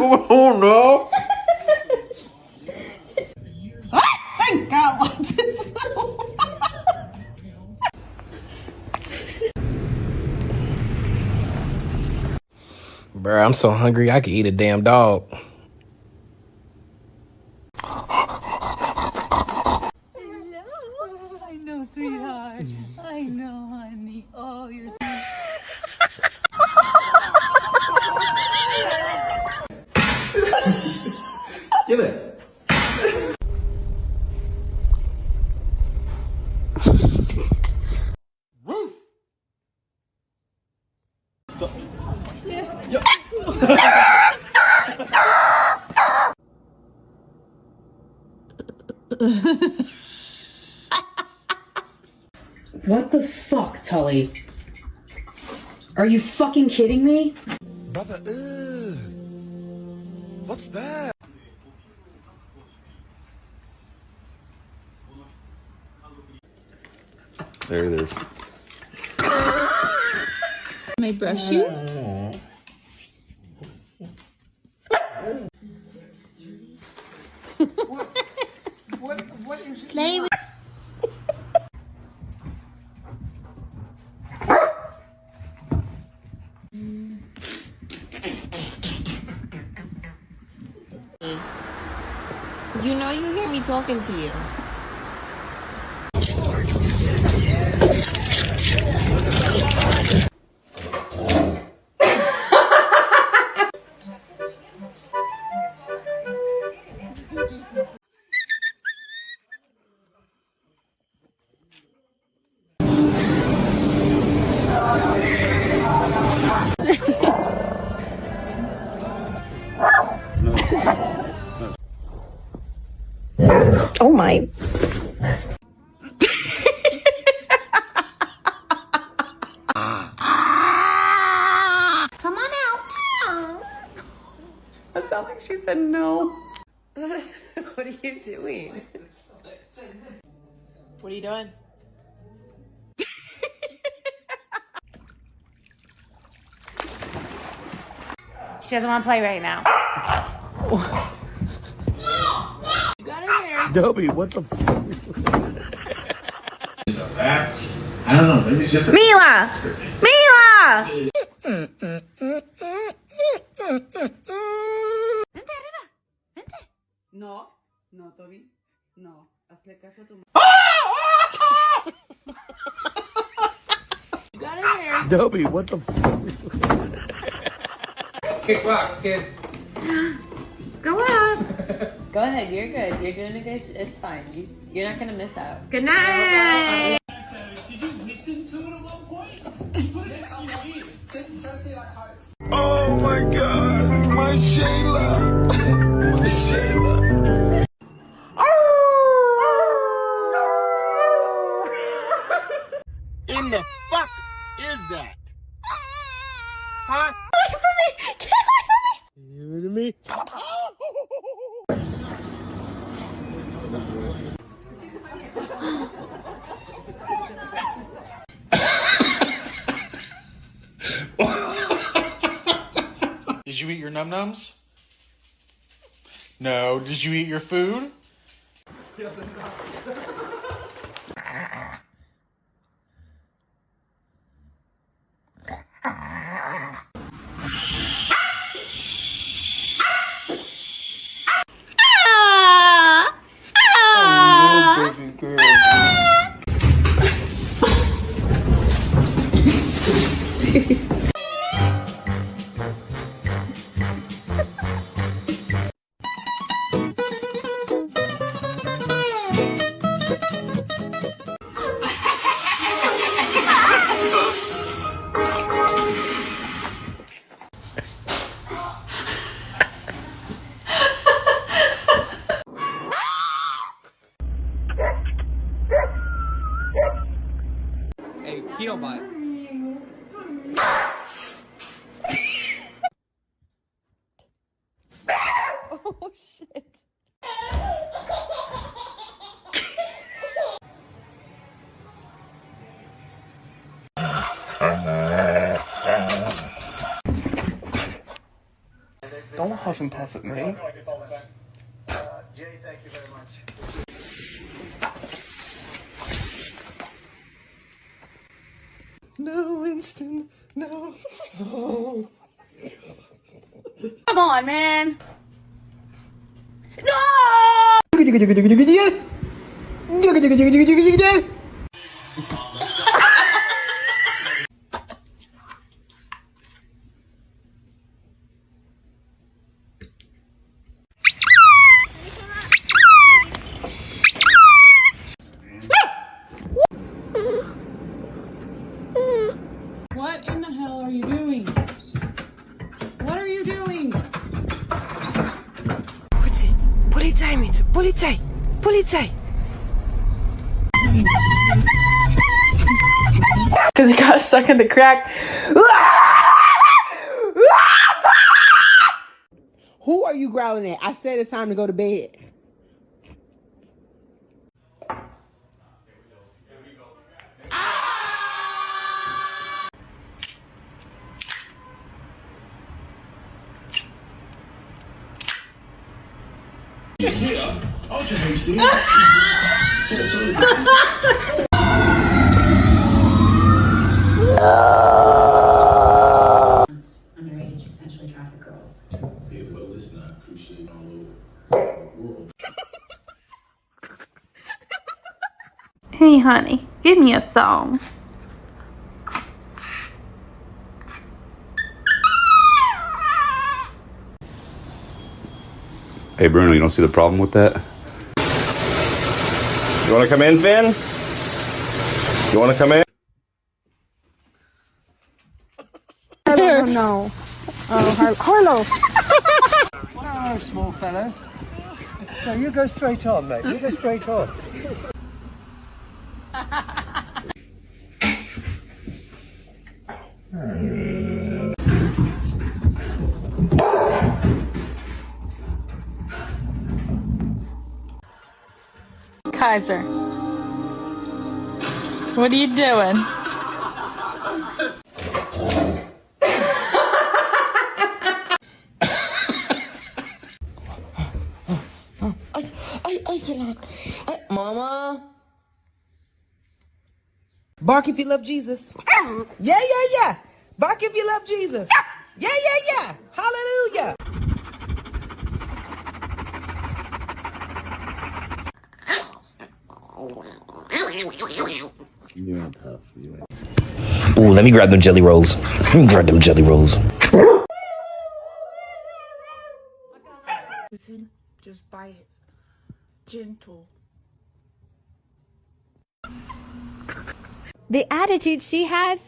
Oh no. Thank God, like this. Bruh, I'm so hungry I could eat a damn dog. I know, sweetheart. I know, honey. Oh, you're Get it. What the fuck, Tully? Are you fucking kidding me? Brother, what's that? There it is. May I brush you? What is Play with. You know you hear me talking to you. Oh my. Come on out. That sounds like she said no. What are you doing? What are you doing? She doesn't want to play right now. You got her there. Dobby, what the fuck? I don't know, maybe it's just a Mila! Mila! No, no, Toby. No. Hazle caso a tu You got her there. Dobby, what the fuck? Kick rocks, kid. Go up. Go ahead, you're good. You're doing a good. It's fine. You're not gonna miss out. Good night. Did you listen to it at one point? You put it next to your ear. Try to say like hearts. Oh my god, my Shayla. My Shayla. In the fuck is that? Huh? Get away from me. Get away from me. You to me? Did you eat your num-nums? No. Did you eat your food? Oh, no, baby girl. Hey, keto bot. Oh shit. Don't huff and puff at me. No, Winston, no. Oh. Come on, man. What in the hell are you doing? What are you doing? Polizei! Because he got stuck in the crack. Who are you growling at? I said it's time to go to bed. Ultra HD. Underage, potentially trafficked girls. Yeah, well, listen, I appreciate all over the world. Hey honey, give me a song. Hey Bruno, you don't see the problem with that? You want to come in, Finn? You want to come in? No. Oh, Harlow. Oh, small fellow. No, you go straight on, mate. You go straight on. Kaiser. What are you doing? Mama. Bark if you love Jesus. Yeah. Bark if you love Jesus. Yeah. Hallelujah. Ooh, let me grab them jelly rolls. Listen, just bite it. Gentle. The attitude she has.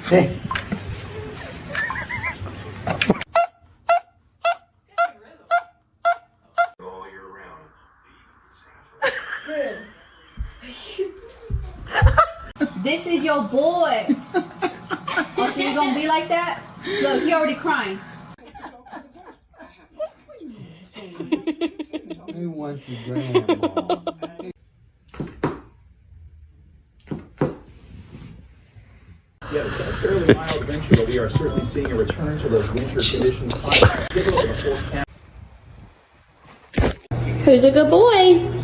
Hey. This is your boy. Oh, so you gonna be like that? Look, he already crying. Who wants your grandma? Yeah, it's been a fairly mild winter, but we are certainly seeing a return to those winter conditions. Who's a good boy?